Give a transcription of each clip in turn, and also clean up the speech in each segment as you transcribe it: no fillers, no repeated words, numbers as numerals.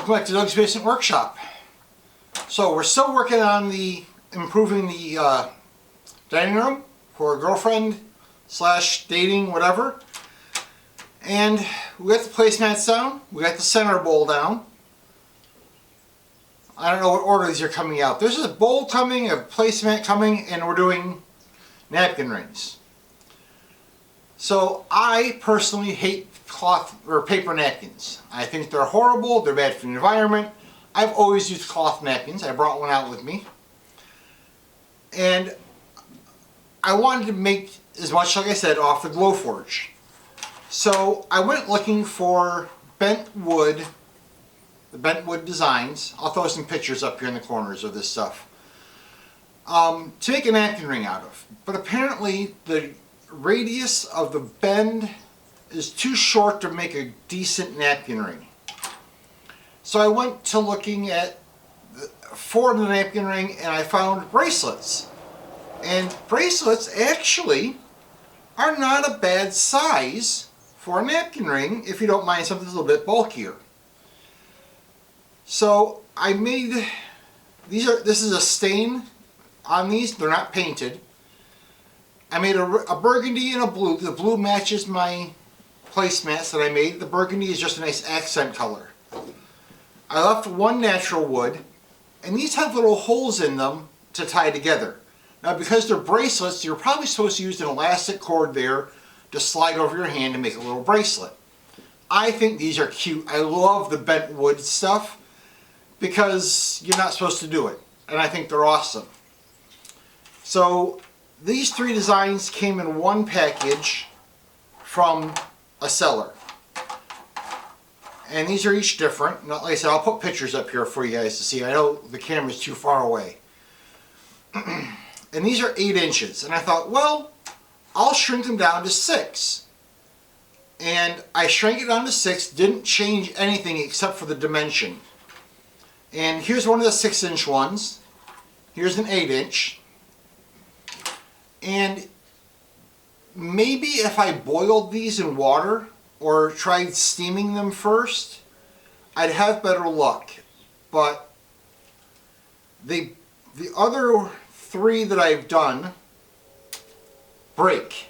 Welcome back to Doug's Basement Workshop. So we're still working on improving the dining room for a girlfriend / dating, whatever. And we got the placemats down. We got the center bowl down. I don't know what order these are coming out. There's a bowl coming, a placemat coming, and we're doing napkin rings. So I personally hate cloth or paper napkins. I think they're horrible, they're bad for the environment. I've always used cloth napkins. I brought one out with me. And I wanted to make as much, like I said, off the Glowforge. So I went looking for bent wood, the bent wood designs. I'll throw some pictures up here in the corners of this stuff. To make a napkin ring out of. But apparently the radius of the bend is too short to make a decent napkin ring. So I went to looking at for the napkin ring and I found bracelets. And bracelets actually are not a bad size for a napkin ring if you don't mind something a little bit bulkier. So I made this is a stain on these, they're not painted. I made a burgundy and a blue. The blue matches my placemats that I made. The burgundy is just a nice accent color. I left one natural wood, and these have little holes in them to tie together. Now because they're bracelets, you're probably supposed to use an elastic cord there to slide over your hand and make a little bracelet. I think these are cute. I love the bent wood stuff because you're not supposed to do it, and I think they're awesome. So these three designs came in one package from a seller. And these are each different. Like I said, I'll put pictures up here for you guys to see. I know the camera's too far away. And these are 8 inches. And I thought, well, I'll shrink them down to 6. And I shrank it down to 6, didn't change anything except for the dimension. And here's one of the 6-inch ones. Here's an 8-inch. And maybe if I boiled these in water or tried steaming them first, I'd have better luck. But the other 3 that I've done break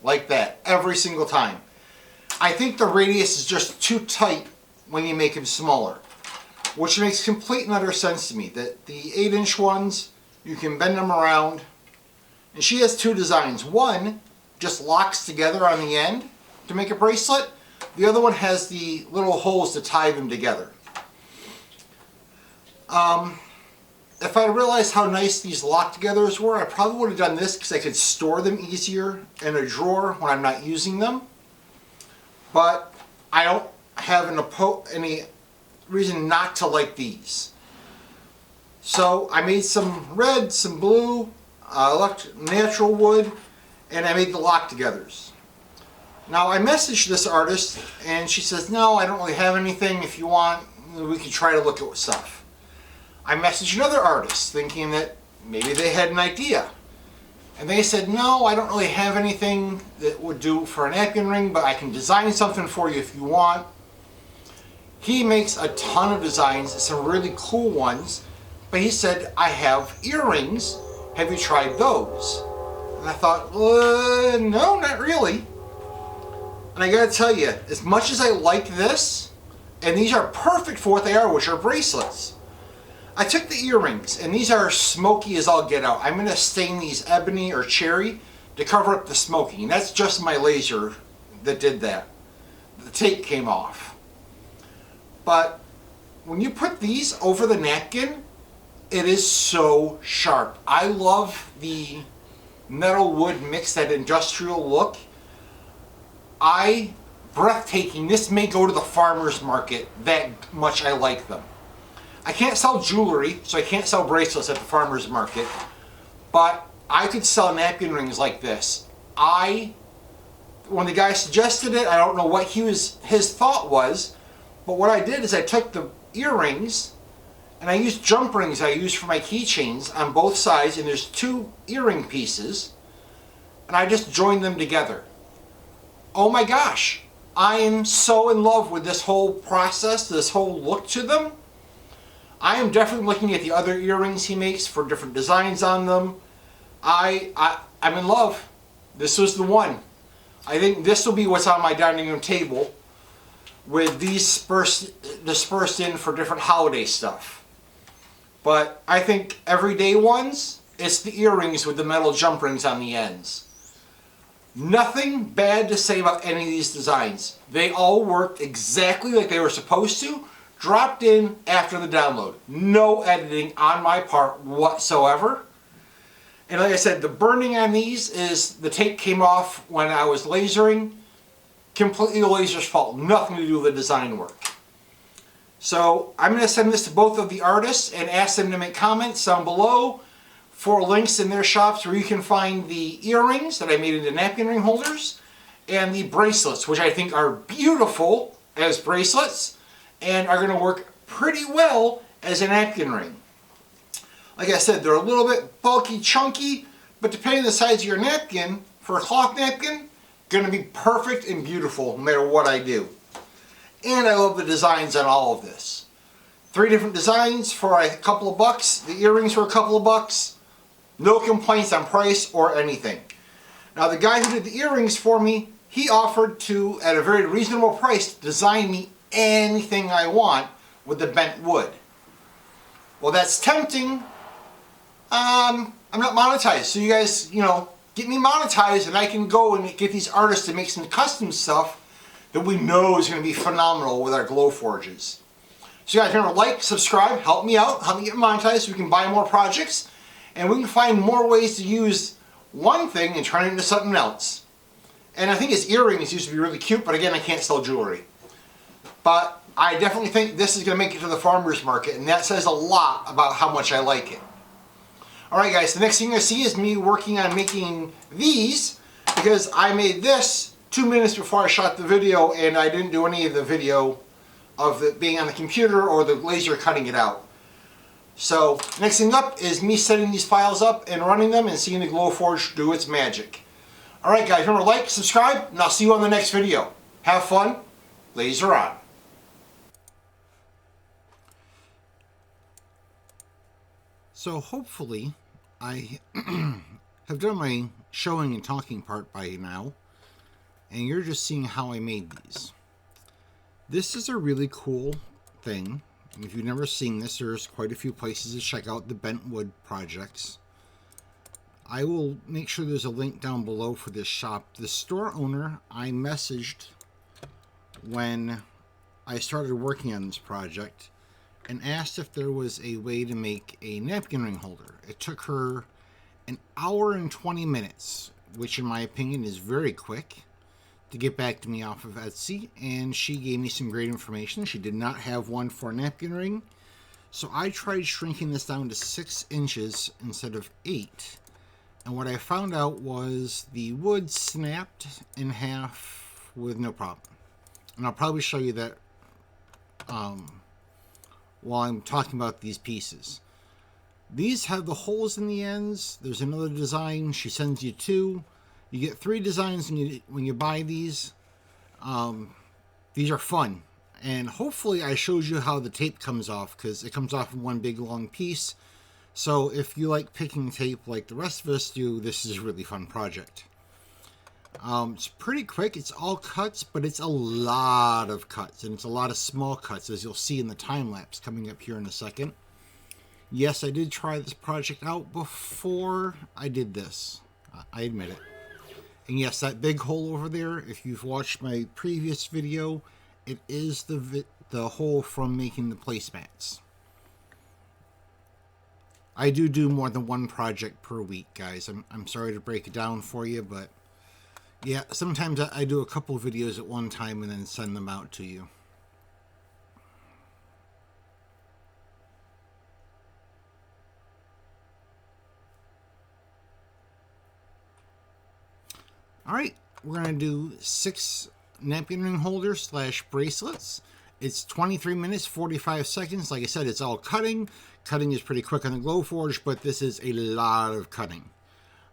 like that every single time. I think the radius is just too tight when you make them smaller, which makes complete and utter sense to me. That the 8-inch ones, you can bend them around. And she has 2 designs. One just locks together on the end to make a bracelet. The other one has the little holes to tie them together. If I realized how nice these lock togethers were, I probably would have done this because I could store them easier in a drawer when I'm not using them. But I don't have any reason not to like these. So I made some red, some blue, I left natural wood, and I made the lock togethers. Now I messaged this artist and she says, no, I don't really have anything. If you want, we can try to look at stuff. I messaged another artist thinking that maybe they had an idea. And they said, no, I don't really have anything that would do for a napkin ring, but I can design something for you if you want. He makes a ton of designs, some really cool ones, but he said, I have earrings. Have you tried those? And I thought, no, not really. And I gotta tell you, as much as I like this, and these are perfect for what they are, which are bracelets. I took the earrings, and these are smoky as all get out. I'm gonna stain these ebony or cherry to cover up the smoking. That's just my laser that did that. The tape came off. But when you put these over the napkin, it is so sharp. I love the metal wood mix, that industrial look. Breathtaking. This may go to the farmer's market, that much I like them. I can't sell jewelry, so I can't sell bracelets at the farmer's market, but I could sell napkin rings like this. When the guy suggested it, I don't know what his thought was, but what I did is I took the earrings and I used jump rings I use for my keychains on both sides, and there's 2 earring pieces, and I just joined them together. Oh my gosh, I am so in love with this whole process, this whole look to them. I am definitely looking at the other earrings he makes for different designs on them. I'm in love. This was the one. I think this will be what's on my dining room table with these dispersed in for different holiday stuff. But I think everyday ones, it's the earrings with the metal jump rings on the ends. Nothing bad to say about any of these designs. They all worked exactly like they were supposed to, dropped in after the download. No editing on my part whatsoever. And like I said, the burning on these is the tape came off when I was lasering. Completely the laser's fault. Nothing to do with the design work. So I'm going to send this to both of the artists and ask them to make comments down below for links in their shops where you can find the earrings that I made into napkin ring holders and the bracelets, which I think are beautiful as bracelets and are going to work pretty well as a napkin ring. Like I said, they're a little bit bulky, chunky, but depending on the size of your napkin, for a cloth napkin, going to be perfect and beautiful no matter what I do. And I love the designs on all of this. 3 different designs for a couple of bucks. The earrings were a couple of bucks. No complaints on price or anything. Now the guy who did the earrings for me, he offered to, at a very reasonable price, design me anything I want with the bent wood. Well, that's tempting. I'm not monetized, so you guys, get me monetized and I can go and get these artists to make some custom stuff that we know is going to be phenomenal with our Glowforges. So you guys remember, like, subscribe, help me out, help me get monetized so we can buy more projects and we can find more ways to use one thing and turn it into something else. And I think his earrings used to be really cute, but again, I can't sell jewelry. But I definitely think this is going to make it to the farmer's market, and that says a lot about how much I like it. Alright guys, the next thing you're going to see is me working on making these, because I made this 2 minutes before I shot the video and I didn't do any of the video of it being on the computer or the laser cutting it out. So next thing up is me setting these files up and running them and seeing the Glowforge do its magic. Alright guys, remember, like, subscribe, and I'll see you on the next video. Have fun, laser on. So hopefully I have done my showing and talking part by now, and you're just seeing how I made these. This is a really cool thing, and if you've never seen this, there's quite a few places to check out the bent wood projects. I will make sure there's a link down below for this shop. The store owner I messaged when I started working on this project and asked if there was a way to make a napkin ring holder. It took her an hour and 20 minutes, which in my opinion is very quick, to get back to me off of Etsy, and she gave me some great information. She did not have one for a napkin ring, so I tried shrinking this down to 6 inches instead of 8, and what I found out was the wood snapped in half with no problem. And I'll probably show you that while I'm talking about these pieces. These have the holes in the ends. There's another design. She sends you 2. You get 3 designs when you buy these. These are fun. And hopefully I showed you how the tape comes off, because it comes off in one big long piece. So if you like picking tape like the rest of us do, this is a really fun project. It's pretty quick. It's all cuts, but it's a lot of cuts, and it's a lot of small cuts, as you'll see in the time lapse coming up here in a second. Yes, I did try this project out before I did this. I admit it. And yes, that big hole over there, if you've watched my previous video, it is the hole from making the placemats. I do more than one project per week, guys. I'm sorry to break it down for you, but yeah, sometimes I do a couple videos at one time and then send them out to you. Alright, we're going to do 6 napkin ring holders / bracelets. It's 23 minutes, 45 seconds. Like I said, it's all cutting. Cutting is pretty quick on the Glowforge, but this is a lot of cutting.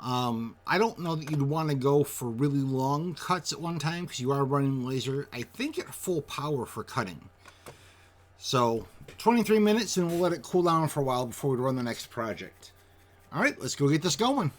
I don't know that you'd want to go for really long cuts at one time because you are running laser, I think, at full power for cutting. So 23 minutes and we'll let it cool down for a while before we run the next project. All right, let's go get this going.